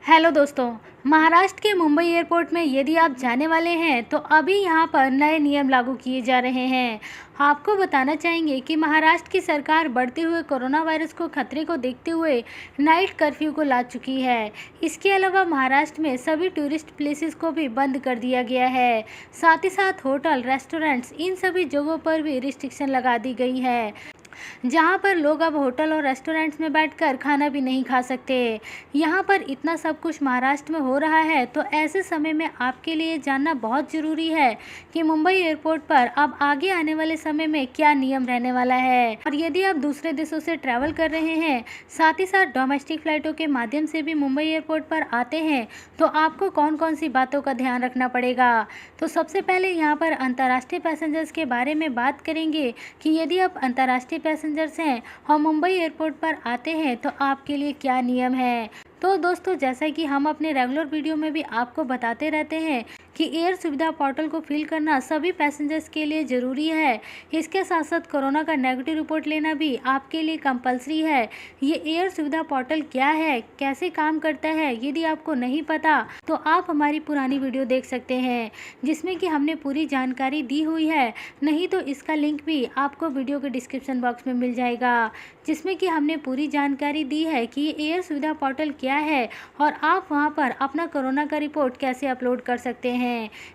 Hello दोस्तों। महाराष्ट्र के Mumbai airport में यदि आप जाने वाले हैं तो अभी यहां पर नए नियम लागू किए जा रहे हैं। आपको बताना चाहेंगे कि महाराष्ट्र की सरकार बढ़ते हुए कोरोना वायरस को खतरे को देखते हुए नाइट कर्फ्यू को ला चुकी है। इसके अलावा महाराष्ट्र में सभी टूरिस्ट प्लेसेस को भी बंद कर दिया गया है। साथ ही साथ होटल, रेस्टोरेंट्स, इन सभी जगहों पर भी रिस्ट्रिक्शन लगा दी गई है, जहां पर लोग अब होटल और रेस्टोरेंट्स में बैठकर खाना भी नहीं खा सकते। यहां पर इतना सब कुछ महाराष्ट्र में हो रहा है, तो ऐसे समय में आपके लिए जानना बहुत ज़रूरी है कि मुंबई एयरपोर्ट पर अब आगे आने वाले समय में क्या नियम रहने वाला है। और यदि आप दूसरे देशों से ट्रैवल कर रहे हैं, साथ ही साथ डोमेस्टिक फ़्लाइटों के माध्यम से भी मुंबई एयरपोर्ट पर आते हैं, तो आपको कौन कौन सी बातों का ध्यान रखना पड़ेगा। तो सबसे पहले यहाँ पर अंतर्राष्ट्रीय पैसेंजर्स के बारे में बात करेंगे कि यदि आप अंतर्राष्ट्रीय पैसेंजर्स हैं और मुंबई एयरपोर्ट पर आते हैं तो आपके लिए क्या नियम है। तो दोस्तों, जैसा कि हम अपने रेगुलर वीडियो में भी आपको बताते रहते हैं कि एयर सुविधा पोर्टल को फिल करना सभी पैसेंजर्स के लिए ज़रूरी है। इसके साथ साथ कोरोना का नेगेटिव रिपोर्ट लेना भी आपके लिए कंपलसरी है। ये एयर सुविधा पोर्टल क्या है, कैसे काम करता है, यदि आपको नहीं पता तो आप हमारी पुरानी वीडियो देख सकते हैं, जिसमें कि हमने पूरी जानकारी दी हुई है। नहीं तो इसका लिंक भी आपको वीडियो के डिस्क्रिप्शन बॉक्स में मिल जाएगा, जिसमें कि हमने पूरी जानकारी दी है कि ये एयर सुविधा पोर्टल क्या है और आप वहां पर अपना कोरोना का रिपोर्ट कैसे अपलोड कर सकते हैं।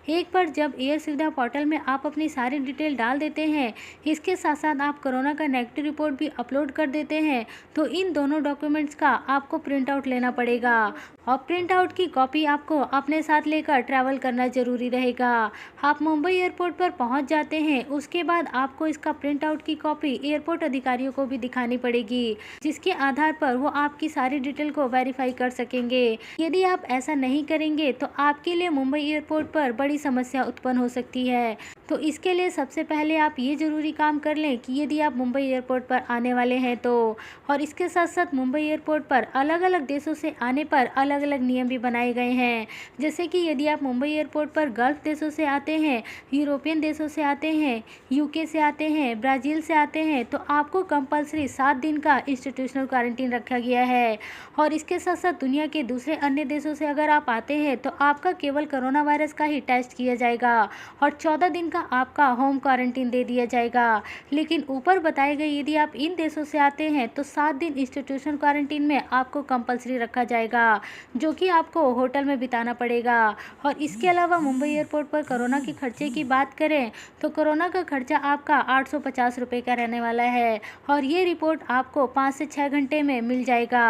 एक बार जब एयर सुविधा पोर्टल में आप अपनी सारी डिटेल डाल देते हैं, इसके साथ साथ आप कोरोना का नेगेटिव रिपोर्ट भी अपलोड कर देते हैं, तो इन दोनों डॉक्यूमेंट्स का आपको प्रिंट आउट लेना पड़ेगा और प्रिंट आउट की कॉपी आपको अपने साथ लेकर ट्रैवल करना ज़रूरी रहेगा। आप मुंबई एयरपोर्ट पर पहुंच जाते हैं, उसके बाद आपको इसका प्रिंट आउट की कॉपी एयरपोर्ट अधिकारियों को भी दिखानी पड़ेगी, जिसके आधार पर वो आपकी सारी डिटेल को वेरीफाई कर सकेंगे। यदि आप ऐसा नहीं करेंगे तो आपके लिए मुंबई एयरपोर्ट पर बड़ी समस्या उत्पन्न हो सकती है। तो इसके लिए सबसे पहले आप ये ज़रूरी काम कर लें कि यदि आप मुंबई एयरपोर्ट पर आने वाले हैं तो, और इसके साथ साथ मुंबई एयरपोर्ट पर अलग अलग देशों से आने पर अलग अलग नियम भी बनाए गए हैं। जैसे कि यदि आप मुंबई एयरपोर्ट पर गल्फ देशों से आते हैं, यूरोपियन देशों से आते हैं, यूके से आते हैं, ब्राज़ील से आते हैं, तो आपको कंपलसरी 7 दिन का इंस्टीट्यूशनल क्वारंटीन रखा गया है। और इसके साथ साथ दुनिया के दूसरे अन्य देशों से अगर आप आते हैं तो आपका केवल कोरोना वायरस का ही टेस्ट किया जाएगा और 14 दिन का आपका होम क्वारंटीन दे दिया जाएगा। लेकिन ऊपर बताए गए यदि आप इन देशों से आते हैं तो 7 दिन इंस्टीट्यूशनल क्वारंटीन में आपको कंपलसरी रखा जाएगा, जो कि आपको होटल में बिताना पड़ेगा। और इसके अलावा मुंबई एयरपोर्ट पर कोरोना के खर्चे की बात करें तो कोरोना का खर्चा आपका 850 रुपये का रहने वाला है और ये रिपोर्ट आपको 5 से 6 घंटे में मिल जाएगा।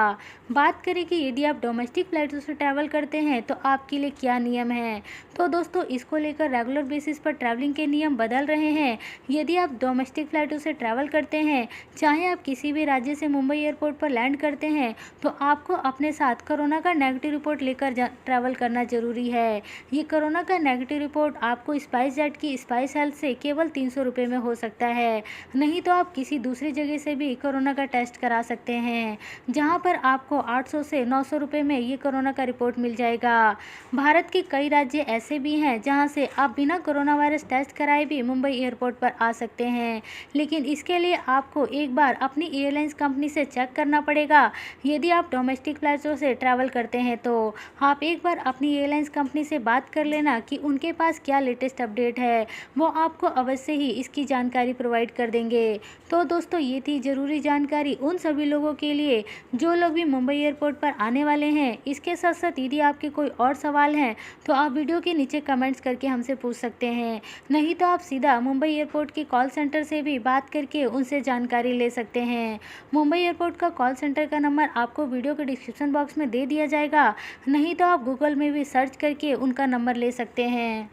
बात करें कि यदि आप डोमेस्टिक फ्लाइटों से ट्रैवल करते हैं तो आपके लिए क्या नियम है। तो दोस्तों, इसको लेकर रेगुलर बेसिस पर ट्रैवलिंग के नियम बदल रहे हैं। यदि आप डोमेस्टिक फ्लाइटों से ट्रैवल करते हैं, चाहे आप किसी भी राज्य से मुंबई एयरपोर्ट पर लैंड करते हैं, तो आपको अपने साथ कोरोना का नेगेटिव रिपोर्ट लेकर ट्रैवल करना ज़रूरी है। ये कोरोना का नेगेटिव रिपोर्ट आपको स्पाइस जेट की स्पाइस हेल्थ से केवल 300 रुपये में हो सकता है। नहीं तो आप किसी दूसरी जगह से भी कोरोना का टेस्ट करा सकते हैं, जहाँ पर आपको 800 से 900 रुपये में ये कोरोना का रिपोर्ट मिल जाएगा। भारत के कई राज्य ऐसे भी हैं जहां से आप बिना कोरोना वायरस टेस्ट कराए भी मुंबई एयरपोर्ट पर आ सकते हैं, लेकिन इसके लिए आपको एक बार अपनी एयरलाइंस कंपनी से चेक करना पड़ेगा। यदि आप डोमेस्टिक फ्लाइटों से ट्रैवल करते हैं तो आप एक बार अपनी एयरलाइंस कंपनी से बात कर लेना कि उनके पास क्या लेटेस्ट अपडेट है, वो आपको अवश्य ही इसकी जानकारी प्रोवाइड कर देंगे। तो दोस्तों, ये थी ज़रूरी जानकारी उन सभी लोगों के लिए जो लोग भी मुंबई एयरपोर्ट पर आने वाले हैं। इसके साथ साथ यदि आपके कोई और सवाल हैं तो आप वीडियो के नीचे कमेंट्स करके हमसे पूछ सकते हैं, नहीं तो आप सीधा मुंबई एयरपोर्ट के कॉल सेंटर से भी बात करके उनसे जानकारी ले सकते हैं। मुंबई एयरपोर्ट का कॉल सेंटर का नंबर आपको वीडियो के डिस्क्रिप्शन बॉक्स में दे दिया जाएगा, नहीं तो आप गूगल में भी सर्च करके उनका नंबर ले सकते हैं।